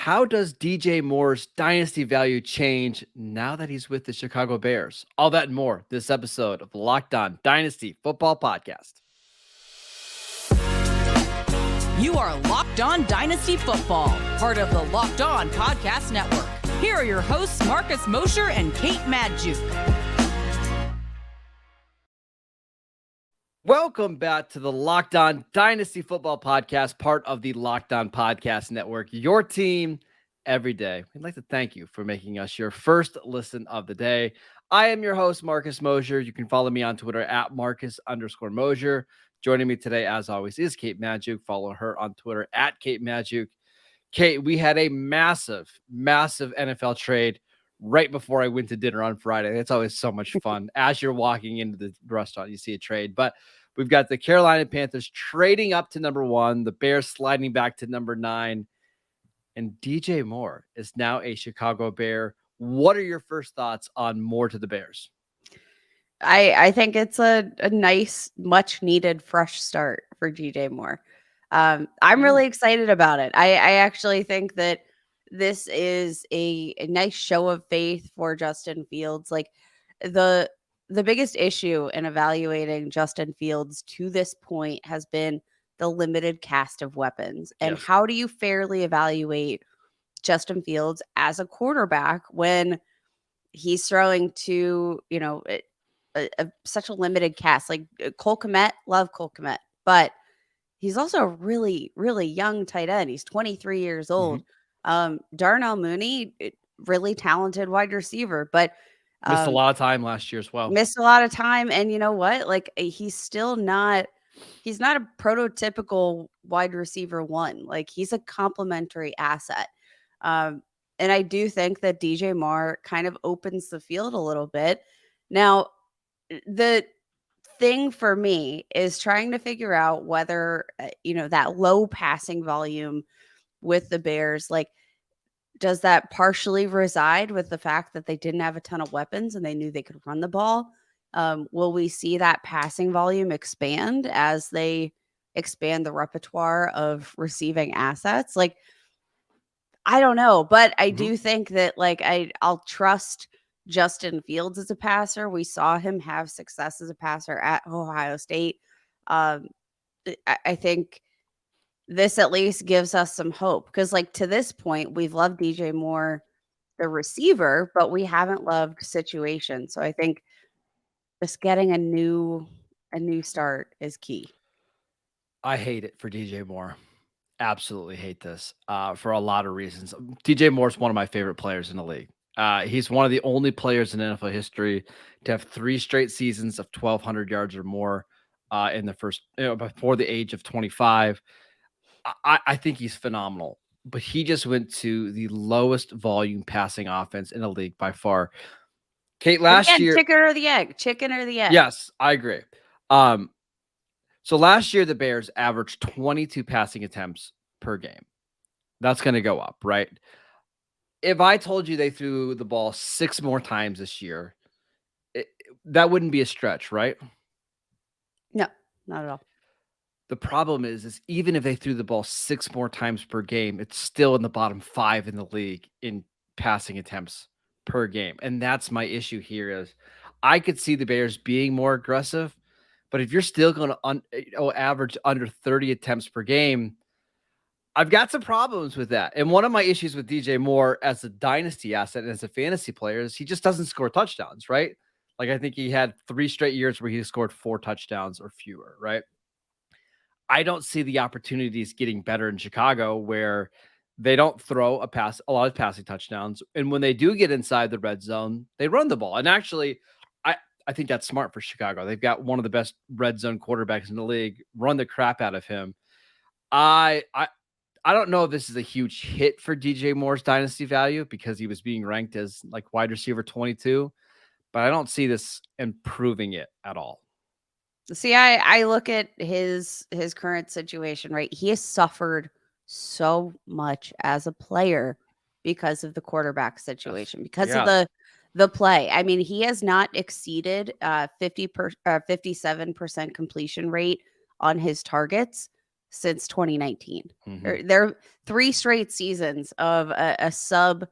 How does DJ Moore's dynasty value change now that he's with the Chicago Bears? All that and more this episode of the Locked On Dynasty Football Podcast. You are Locked On Dynasty Football, part of the Locked On Podcast Network. Here are your hosts, Marcus Mosher and Kate Magdziuk. Welcome back to the Locked On Dynasty Football Podcast, part of the Locked On Podcast Network, your team every day. We'd like to thank you for making us your first listen of the day. I am your host, Marcus Mosher. You can follow me on Twitter at Marcus_Mosher. Joining me today, as always, is Kate Magdziuk. Follow her on Twitter at Kate Magdziuk. Kate, we had a massive NFL trade right before I went to dinner on Friday. It's always so much fun. As you're walking into the restaurant, you see a trade. But we've got the Carolina Panthers trading up to number 1, the Bears sliding back to number 9, and DJ Moore is now a Chicago Bear. What are your first thoughts on Moore to the Bears? I think it's a nice, much needed fresh start for DJ Moore. I'm really excited about it. I actually think that this is a nice show of faith for Justin Fields. Like the biggest issue in evaluating Justin Fields to this point has been the limited cast of weapons. And Yes. How do you fairly evaluate Justin Fields as a quarterback when he's throwing to, such a limited cast? Like Cole Kmet, love Cole Kmet, but he's also a really, really young tight end. He's 23 years old. Darnell Mooney, really talented wide receiver, but Missed a lot of time last year as well. Missed a lot of time. And you know what? Like he's not a prototypical wide receiver one. Like he's a complementary asset. And I do think that DJ Moore kind of opens the field a little bit. Now, the thing for me is trying to figure out whether, that low passing volume with the Bears, like, does that partially reside with the fact that they didn't have a ton of weapons and they knew they could run the ball? Will we see that passing volume expand as they expand the repertoire of receiving assets? Like, I don't know, but I do think that I'll trust Justin Fields as a passer. We saw him have success as a passer at Ohio State. I think this at least gives us some hope because, to this point, we've loved DJ Moore, the receiver, but we haven't loved situation. So I think just getting a new start is key. I hate it for DJ Moore. Absolutely hate this for a lot of reasons. DJ Moore is one of my favorite players in the league. He's one of the only players in NFL history to have 3 straight seasons of 1,200 yards or more in the first, before the age of 25. I think he's phenomenal, but he just went to the lowest volume passing offense in the league by far. Kate, last year, chicken or the egg? Yes, I agree. So last year, the Bears averaged 22 passing attempts per game. That's going to go up, right? If I told you they threw the ball 6 more times this year, that wouldn't be a stretch, right? No, not at all. The problem is even if they threw the ball 6 more times per game, it's still in the bottom 5 in the league in passing attempts per game. And that's my issue here is I could see the Bears being more aggressive, but if you're still going to average under 30 attempts per game, I've got some problems with that. And one of my issues with DJ Moore as a dynasty asset and as a fantasy player is he just doesn't score touchdowns, right? Like I think he had 3 straight years where he scored 4 touchdowns or fewer, right? I don't see the opportunities getting better in Chicago where they don't throw a lot of passing touchdowns. And when they do get inside the red zone, they run the ball. And actually, I think that's smart for Chicago. They've got one of the best red zone quarterbacks in the league. Run the crap out of him. I don't know if this is a huge hit for DJ Moore's dynasty value because he was being ranked as like wide receiver 22, but I don't see this improving it at all. See, I look at his current situation, right? He has suffered so much as a player because of the quarterback situation, because of the play. I mean, he has not exceeded 57% completion rate on his targets since 2019. Mhm. They're 3 straight seasons of a sub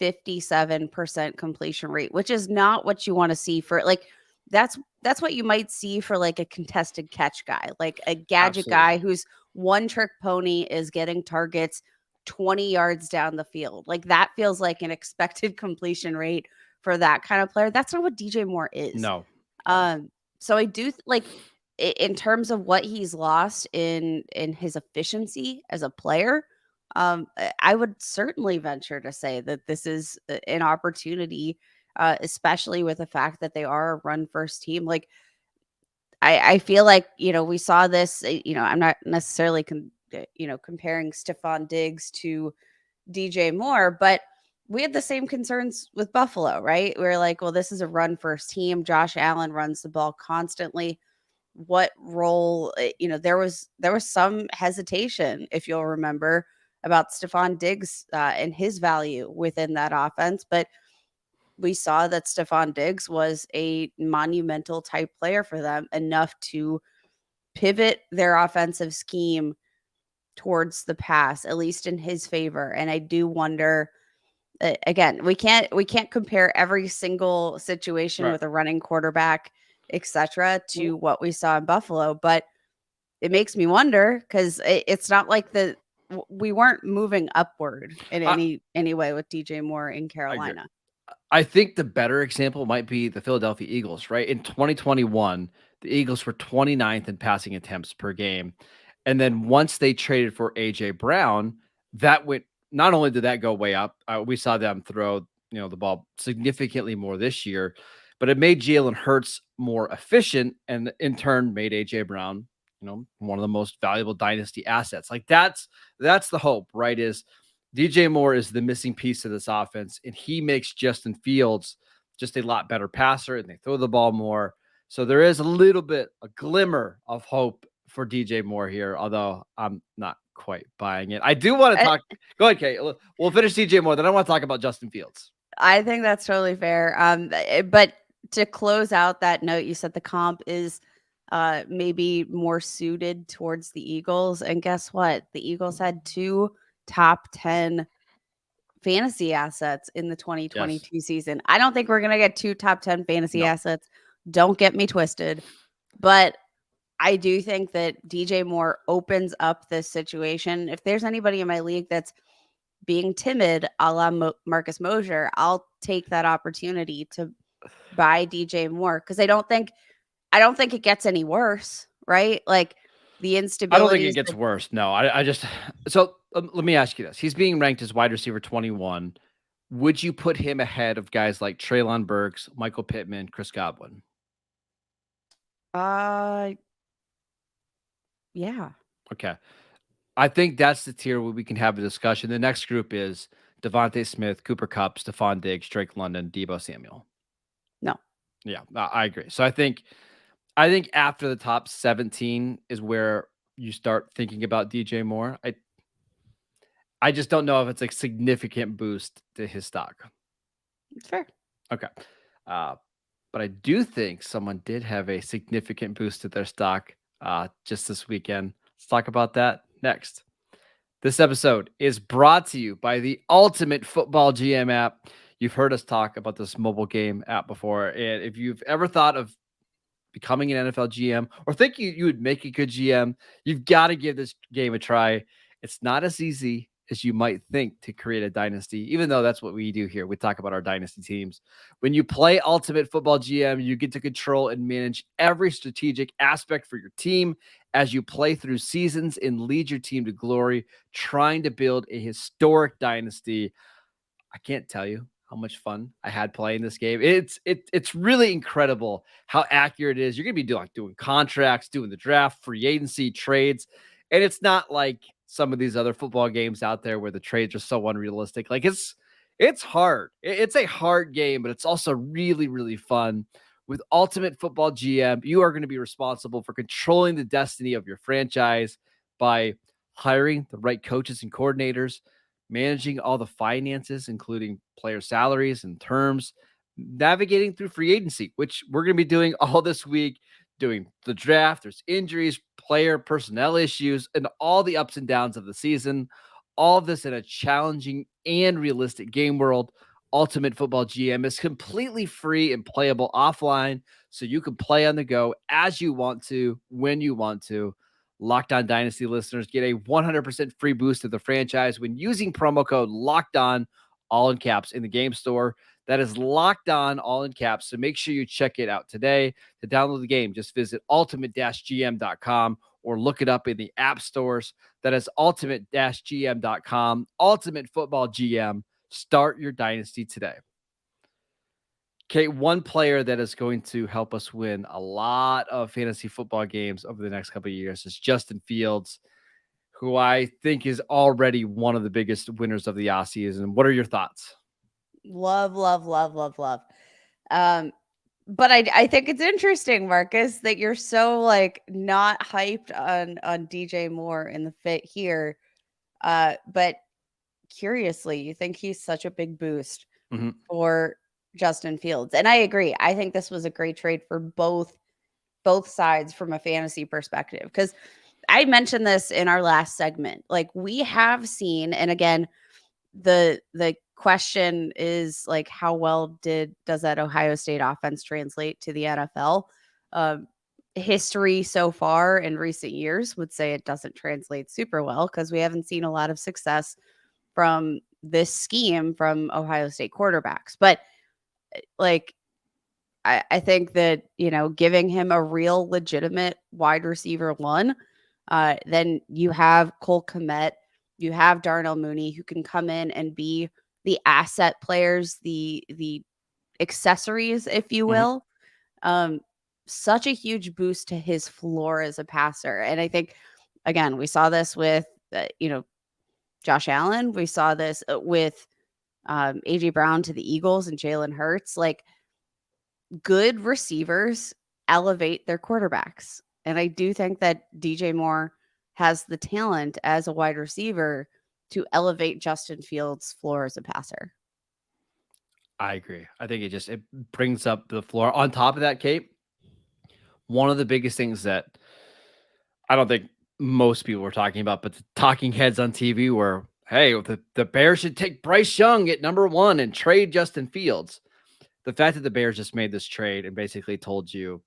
57% completion rate, which is not what you want to see for like that's what you might see for like a contested catch guy, like a gadget Absolutely. guy whose one trick pony is getting targets 20 yards down the field. Like that feels like an expected completion rate for that kind of player. That's not what DJ Moore is. No. No. So I do like in terms of what he's lost in his efficiency as a player, I would certainly venture to say that this is an opportunity, especially with the fact that they are a run first team. Like I feel like we saw this. I'm not necessarily comparing Stephon Diggs to DJ Moore, but we had the same concerns with Buffalo, right? We are like, well, this is a run first team. Josh Allen runs the ball constantly. What role, there was some hesitation, if you'll remember, about Stephon Diggs and his value within that offense, but we saw that Stephon Diggs was a monumental type player for them, enough to pivot their offensive scheme towards the pass, at least in his favor. And I do wonder, again, we can't compare every single situation Right. with a running quarterback, etc., to what we saw in Buffalo, but it makes me wonder because it's not like we weren't moving upward in I any way with DJ Moore in I agree. Carolina. I think the better example might be the Philadelphia Eagles, right? In 2021, the Eagles were 29th in passing attempts per game. And then once they traded for AJ Brown, that went not only did that go way up, we saw them throw, the ball significantly more this year, but it made Jalen Hurts more efficient and in turn made AJ Brown, one of the most valuable dynasty assets. Like that's the hope, right? Is DJ Moore is the missing piece of this offense, and he makes Justin Fields just a lot better passer, and they throw the ball more. So there is a glimmer of hope for DJ Moore here, although I'm not quite buying it. I do want to I, talk. Go ahead, Kate. We'll finish DJ Moore, then I want to talk about Justin Fields. I think that's totally fair. But to close out that note, you said the comp is maybe more suited towards the Eagles, and guess what? The Eagles had 2 top 10 fantasy assets in the Yes. 2022 season. I don't think we're going to get 2 top 10 fantasy No. assets. Don't get me twisted. But I do think that DJ Moore opens up this situation. If there's anybody in my league that's being timid, a la Marcus Mosher, I'll take that opportunity to buy DJ Moore because I don't think it gets any worse, right? Like the I don't think it instabilities. gets worse. No, I just so let me ask you this. He's being ranked as wide receiver 21. Would you put him ahead of guys like Treylon Burks, Michael Pittman, Chris Godwin? Uh, yeah. Okay. I think that's the tier where we can have a discussion. The next group is Devontae Smith, Cooper Kupp, Stephon Diggs, Drake London, Debo Samuel. No. Yeah, I agree. So I think after the top 17 is where you start thinking about DJ Moore. I just don't know if it's a significant boost to his stock. It's fair. Okay. But I do think someone did have a significant boost to their stock just this weekend. Let's talk about that next. This episode is brought to you by the Ultimate Football GM app. You've heard us talk about this mobile game app before. And if you've ever thought of becoming an NFL GM or think you would make a good GM, you've got to give this game a try. It's not as easy as you might think to create a dynasty, even though that's what we do here. We talk about our dynasty teams. When you play Ultimate Football GM, you get to control and manage every strategic aspect for your team as you play through seasons and lead your team to glory, trying to build a historic dynasty. I can't tell you how much fun I had playing this game. It's really incredible how accurate it is. You're gonna be doing contracts, doing the draft, free agency, trades, and it's not like some of these other football games out there where the trades are so unrealistic. Like it's hard. It's a hard game, but it's also really, really fun. With Ultimate Football GM, you are going to be responsible for controlling the destiny of your franchise by hiring the right coaches and coordinators, managing all the finances, including player salaries and terms, navigating through free agency, which we're going to be doing all this week, doing the draft, there's injuries, player personnel issues, and all the ups and downs of the season. All of this in a challenging and realistic game world. Ultimate Football GM is completely free and playable offline, so you can play on the go as you want to, when you want to. Locked On Dynasty listeners get a 100% free boost to the franchise when using promo code Locked On, all in caps, in the game store. That is Locked On, all in caps. So make sure you check it out today. To download the game, just visit ultimate-gm.com or look it up in the app stores. That is ultimate-gm.com. Ultimate Football GM. Start your dynasty today. Okay, one player that is going to help us win a lot of fantasy football games over the next couple of years is Justin Fields, who I think is already one of the biggest winners of the offseason. What are your thoughts? Love. But I think it's interesting, Marcus, that you're so like not hyped on DJ Moore in the fit here. But curiously, you think he's such a big boost for Justin Fields. And I agree. I think this was a great trade for both sides from a fantasy perspective, because I mentioned this in our last segment. Like, we have seen, and again, the question is like, how well does that Ohio State offense translate to the NFL? History so far in recent years would say it doesn't translate super well, because we haven't seen a lot of success from this scheme from Ohio State quarterbacks. But like, I think that, giving him a real legitimate wide receiver one, then you have Cole Kmet, you have Darnell Mooney, who can come in and be the asset players, the accessories, if you will. Such a huge boost to his floor as a passer. And I think, again, we saw this with, Josh Allen. We saw this with A.J. Brown to the Eagles and Jalen Hurts. Like, good receivers elevate their quarterbacks. And I do think that DJ Moore has the talent as a wide receiver to elevate Justin Fields' floor as a passer. I agree. I think it brings up the floor. On top of that, Kate, one of the biggest things that I don't think most people were talking about, but the talking heads on TV were, hey, the Bears should take Bryce Young at number 1 and trade Justin Fields. The fact that the Bears just made this trade and basically told you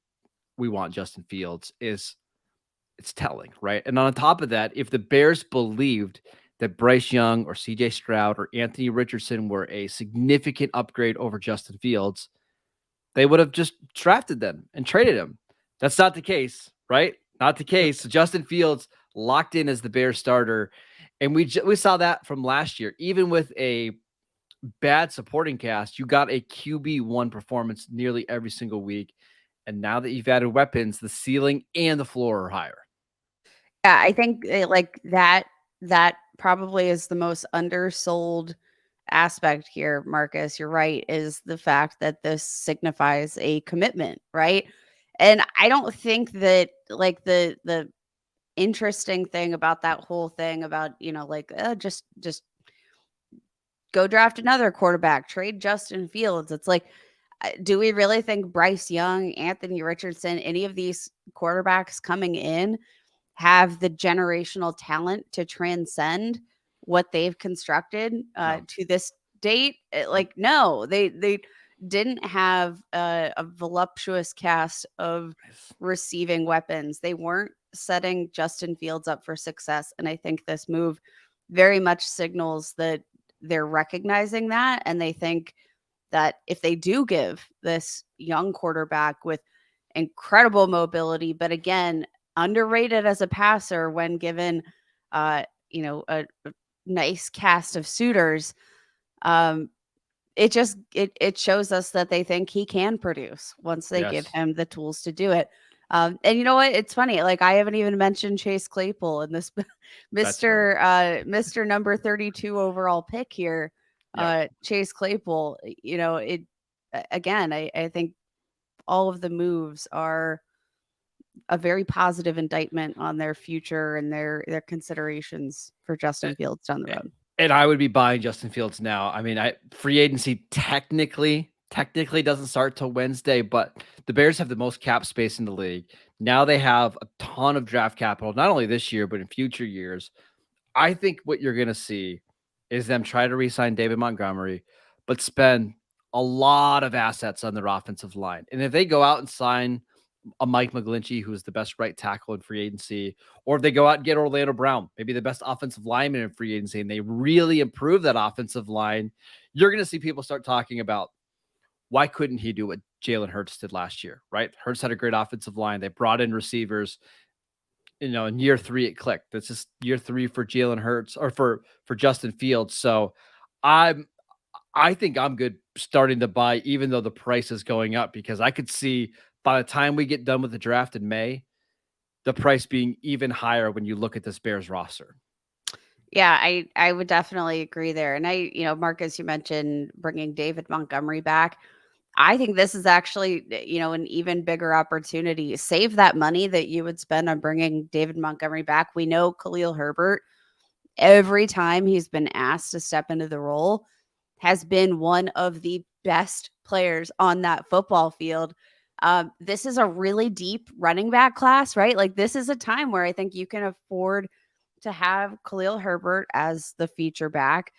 we want Justin Fields it's telling, right? And on top of that, if the Bears believed that Bryce Young or CJ Stroud or Anthony Richardson were a significant upgrade over Justin Fields, they would have just drafted them and traded him. That's not the case, right? Not the case. So Justin Fields locked in as the Bears starter. And we saw that from last year. Even with a bad supporting cast, you got a QB1 performance nearly every single week. And now that you've added weapons, the ceiling and the floor are higher. Yeah, I think like that probably is the most undersold aspect here, Marcus. You're right, is the fact that this signifies a commitment, right? And I don't think that like the interesting thing about that whole thing about, just go draft another quarterback, trade Justin Fields. It's like, do we really think Bryce Young, Anthony Richardson, any of these quarterbacks coming in have the generational talent to transcend what they've constructed to this date? Like, no, they didn't have a voluptuous cast of receiving weapons. They weren't setting Justin Fields up for success. And I think this move very much signals that they're recognizing that. And they think that if they do give this young quarterback with incredible mobility, but again, underrated as a passer when given, a nice cast of suitors, it shows us that they think he can produce once they give him the tools to do it. And you know what? It's funny. Like, I haven't even mentioned Chase Claypool in this Mr. number 32 overall pick here. Chase Claypool, again, I think all of the moves are a very positive indictment on their future and their considerations for Justin Fields down the road. And I would be buying Justin Fields now. I mean, free agency technically technically doesn't start till Wednesday, but the Bears have the most cap space in the league. Now they have a ton of draft capital, not only this year, but in future years. I think what you're going to see is them try to re-sign David Montgomery, but spend a lot of assets on their offensive line. And if they go out and sign a Mike McGlinchey, who is the best right tackle in free agency, or if they go out and get Orlando Brown, maybe the best offensive lineman in free agency, and they really improve that offensive line, you're going to see people start talking about why couldn't he do what Jalen Hurts did last year, right? Hurts had a great offensive line. They brought in receivers. In year 3 it clicked. This is year 3 for Jalen Hurts or for Justin Fields. So I think I'm good starting to buy, even though the price is going up, because I could see by the time we get done with the draft in May, the price being even higher when you look at this Bears roster. Yeah, I would definitely agree there. And Marcus, you mentioned bringing David Montgomery back. I think this is actually, an even bigger opportunity. Save that money that you would spend on bringing David Montgomery back. We know Khalil Herbert, every time he's been asked to step into the role, has been one of the best players on that football field. This is a really deep running back class, right? Like, this is a time where I think you can afford to have Khalil Herbert as the feature back,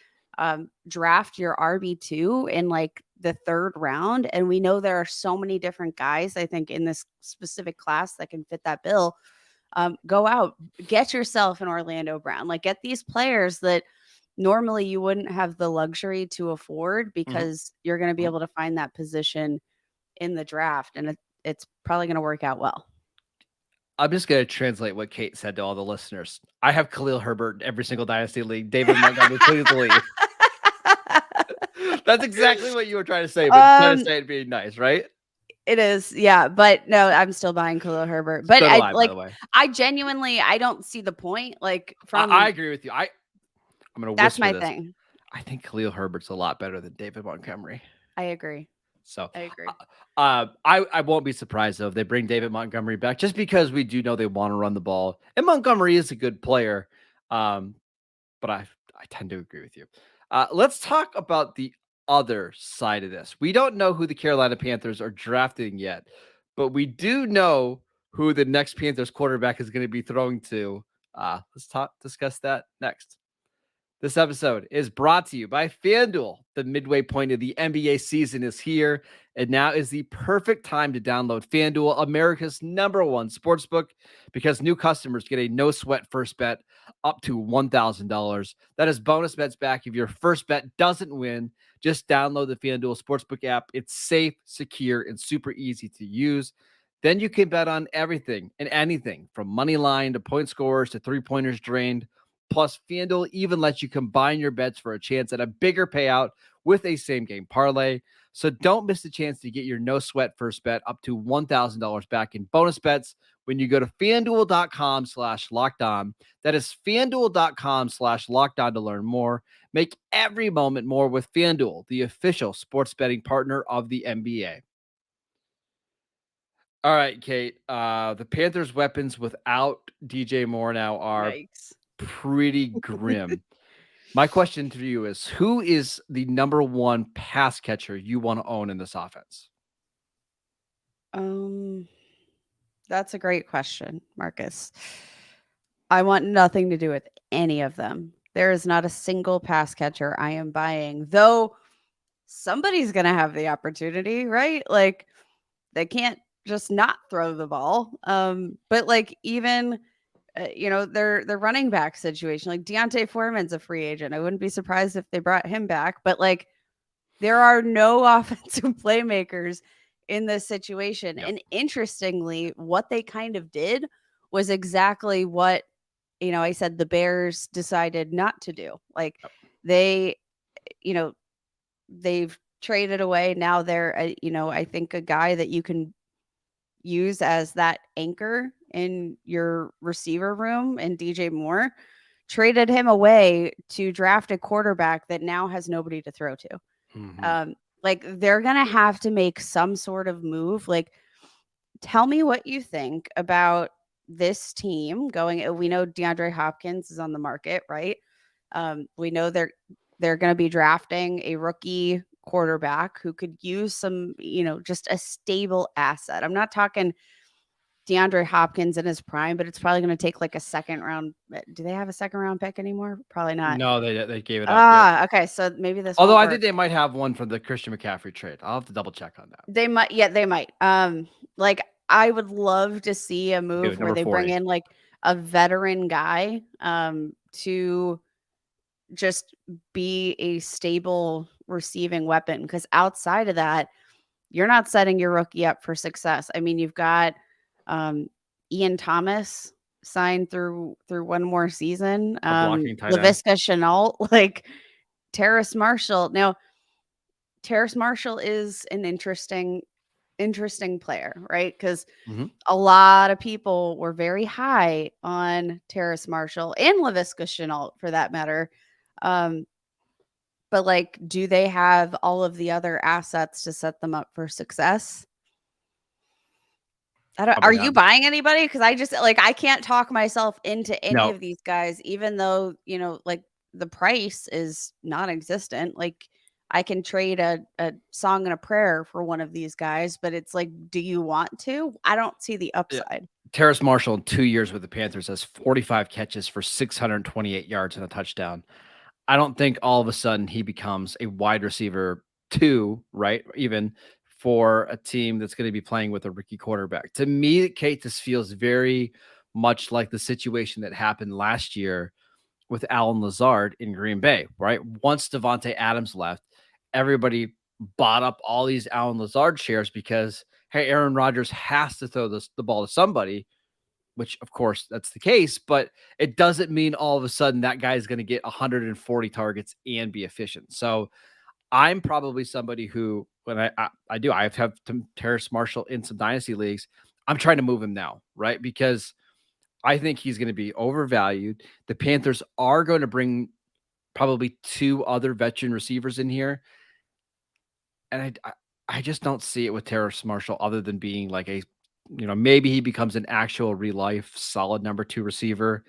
draft your RB2 in like the 3rd round. And we know there are so many different guys, I think, in this specific class that can fit that bill. Go out, get yourself an Orlando Brown, like get these players that normally you wouldn't have the luxury to afford because you're going to be able to find that position in the draft. And it's probably going to work out well. I'm just going to translate what Kate said to all the listeners. I have Khalil Herbert in every single Dynasty league. David Montgomery, please leave. That's exactly what you were trying to say, but trying to say it being nice, right? It is, yeah. But no, I'm still buying Khalil Herbert. But So do I by the way. I genuinely, I don't see the point. Like, I agree with you. I'm going to that's whisper my this. thing. I think Khalil Herbert's a lot better than David Montgomery. I agree. So I agree. I won't be surprised though if they bring David Montgomery back, just because we do know they want to run the ball, and Montgomery is a good player. But I tend to agree with you. Let's talk about the other side of this. We don't know who the Carolina Panthers are drafting yet, but we do know who the next Panthers quarterback is going to be throwing to. Let's discuss that next. This episode is brought to you by FanDuel. The midway point of the NBA season is here, and now is the perfect time to download FanDuel, America's #1 sportsbook, because new customers get a no-sweat first bet up to $1,000. That is bonus bets back if your first bet doesn't win. Just download the FanDuel Sportsbook app. It's safe, secure, and super easy to use. Then you can bet on everything and anything, from money line to point scorers to three-pointers drained. Plus, FanDuel even lets you combine your bets for a chance at a bigger payout with a same-game parlay. So don't miss the chance to get your no-sweat first bet up to $1,000 back in bonus bets when you go to FanDuel.com/lockedon. That is FanDuel.com/lockedon to learn more. Make every moment more with FanDuel, the official sports betting partner of the NBA. All right, Kate. The Panthers' weapons without DJ Moore now are pretty grim. My question to you is, who is the #1 pass catcher you want to own in this offense? That's a great question, Marcus. I want nothing to do with any of them. There is not a single pass catcher I am buying, though somebody's going to have the opportunity, right? Like, they can't just not throw the ball. But like, even their running back situation, like Deontay Foreman's a free agent. I wouldn't be surprised if they brought him back, but like, there are no offensive playmakers in this situation. Yep. And interestingly, what they kind of did was exactly what, I said the Bears decided not to do. Like, they've traded away. Now they're, I think a guy that you can use as that anchor in your receiver room, and DJ Moore, traded him away to draft a quarterback that now has nobody to throw to. Like, they're going to have to make some sort of move. Like, tell me what you think about this team going. We know DeAndre Hopkins is on the market, right? We know they're going to be drafting a rookie quarterback who could use some, just a stable asset. I'm not talking DeAndre Hopkins in his prime, but it's probably going to take like a second round. Do they have a second round pick anymore? Probably not. No, they gave it up. Yep. Okay. So maybe this Although won't I work. think they might have one from the Christian McCaffrey trade. I'll have to double check on that. They might. Yeah, they might. Like I would love to see a move Dude, where they bring 40. in like a veteran guy to just be a stable receiving weapon, because outside of that, you're not setting your rookie up for success. I mean, you've got Ian Thomas signed through one more season. A blocking tight end. Laviska Shenault, like Terrace Marshall. Now, Terrace Marshall is an interesting player, right? Because a lot of people were very high on Terrace Marshall and Laviska Shenault for that matter. But like, do they have all of the other assets to set them up for success? Are you buying anybody? Because I just like, I can't talk myself into any of these guys, even though, like the price is non-existent. Like I can trade a song and a prayer for one of these guys, but it's like, do you want to? I don't see the upside. Yeah. Terrace Marshall in 2 years with the Panthers has 45 catches for 628 yards and a touchdown. I don't think all of a sudden he becomes a wide receiver 2, right? Even for a team that's going to be playing with a rookie quarterback. To me, Kate, this feels very much like the situation that happened last year with Alan Lazard in Green Bay, right? Once Devontae Adams left, everybody bought up all these Alan Lazard shares because, hey, Aaron Rodgers has to throw the ball to somebody, which of course that's the case, but it doesn't mean all of a sudden that guy is going to get 140 targets and be efficient. So I'm probably somebody who, when I have Terrace Marshall in some dynasty leagues, I'm trying to move him now, right? Because I think he's going to be overvalued. The Panthers are going to bring probably 2 other veteran receivers in here. And I just don't see it with Terrace Marshall other than being like a, maybe he becomes an actual real life solid number 2 receiver,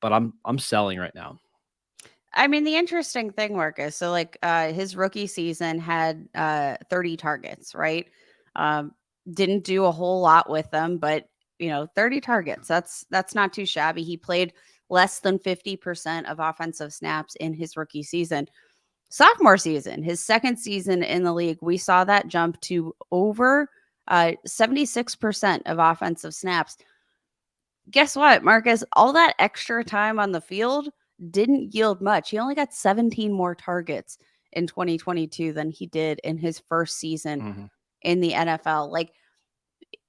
but I'm selling right now. I mean, the interesting thing, Marcus, so like his rookie season had 30 targets, right? Didn't do a whole lot with them, but 30 targets. That's not too shabby. He played less than 50% of offensive snaps in his rookie season. Sophomore season, his second season in the league, we saw that jump to over 76% of offensive snaps. Guess what, Marcus? All that extra time on the field didn't yield much. He only got 17 more targets in 2022 than he did in his first season in the NFL. Like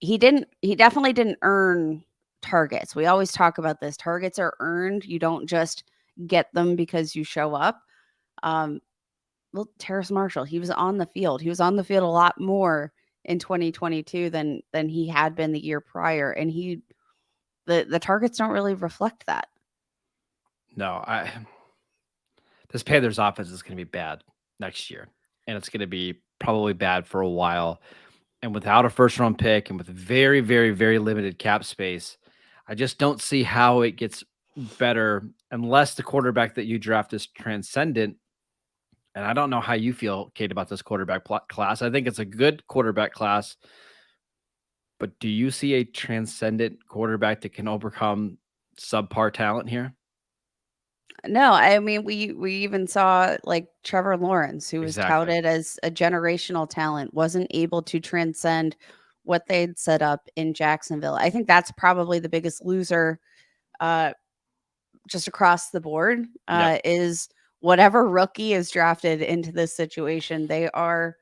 he definitely didn't earn targets. We always talk about this. Targets are earned. You don't just get them because you show up. Well, Terrace Marshall, he was on the field. He was on the field a lot more in 2022 than he had been the year prior. And the targets don't really reflect that. No, this Panthers offense is going to be bad next year, and it's going to be probably bad for a while. And without a first round pick and with very, very, very limited cap space, I just don't see how it gets better unless the quarterback that you draft is transcendent. And I don't know how you feel, Kate, about this quarterback class. I think it's a good quarterback class, but do you see a transcendent quarterback that can overcome subpar talent here? No, I mean, we even saw like Trevor Lawrence, who was Exactly. touted as a generational talent, wasn't able to transcend what they'd set up in Jacksonville. I think that's probably the biggest loser just across the board is whatever rookie is drafted into this situation. They are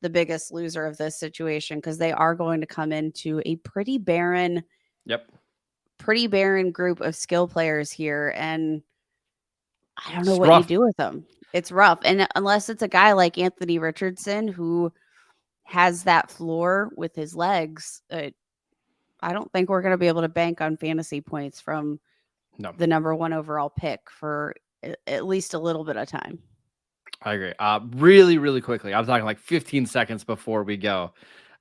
the biggest loser of this situation because they are going to come into a pretty barren group of skill players here. And I don't know what you do with them. It's rough. And unless it's a guy like Anthony Richardson who has that floor with his legs, I don't think we're going to be able to bank on fantasy points from the number 1 overall pick for at least a little bit of time. I agree. Really, really quickly. I'm talking like 15 seconds before we go.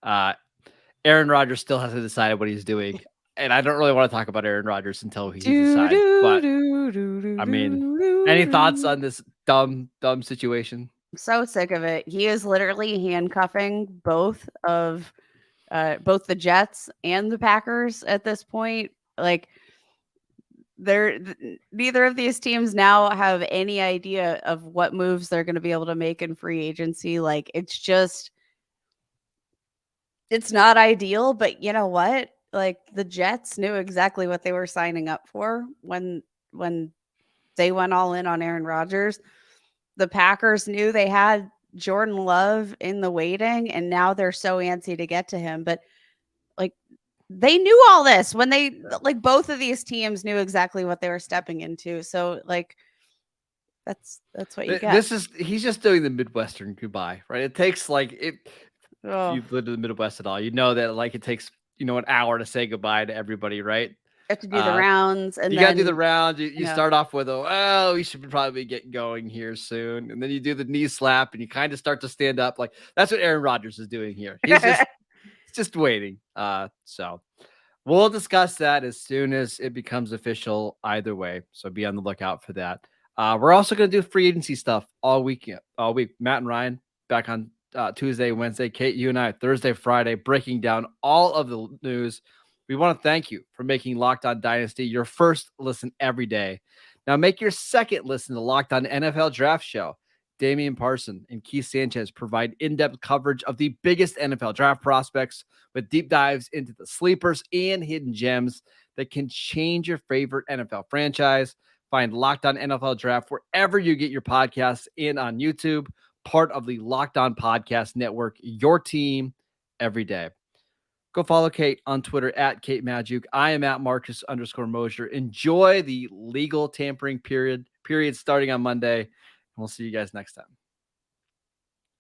Aaron Rodgers still hasn't decided what he's doing. And I don't really want to talk about Aaron Rodgers until he decides. But I mean, any thoughts on this dumb situation? I'm so sick of it. He is literally handcuffing both the Jets and the Packers at this point. Like neither of these teams now have any idea of what moves they're going to be able to make in free agency. Like it's not ideal, but you know what? Like the Jets knew exactly what they were signing up for when they went all in on Aaron Rodgers. The Packers knew they had Jordan Love in the waiting, and now they're so antsy to get to him. But like they knew all this when both of these teams knew exactly what they were stepping into. So like that's what you get. He's just doing the Midwestern goodbye, right? It takes if you've lived in the Midwest at all, you know that it takes an hour to say goodbye to everybody, right? You have to do the rounds, and you then got to do the rounds. You start off with, we should probably get going here soon. And then you do the knee slap and you kind of start to stand up. Like that's what Aaron Rodgers is doing here. He's just waiting. So we'll discuss that as soon as it becomes official either way. So be on the lookout for that. We're also going to do free agency stuff all week. Matt and Ryan back on Tuesday, Wednesday. Kate, you and I, Thursday, Friday, breaking down all of the news. We want to thank you for making Locked On Dynasty your first listen every day. Now make your second listen to Locked On NFL Draft Show. Damian Parson and Keith Sanchez provide in-depth coverage of the biggest NFL draft prospects with deep dives into the sleepers and hidden gems that can change your favorite NFL franchise. Find Locked On NFL Draft wherever you get your podcasts and on YouTube, part of the Locked On Podcast Network, your team every day. Go follow Kate on Twitter at Kate Magdziuk. I am at Marcus_Mosher. Enjoy the legal tampering period starting on Monday. And we'll see you guys next time.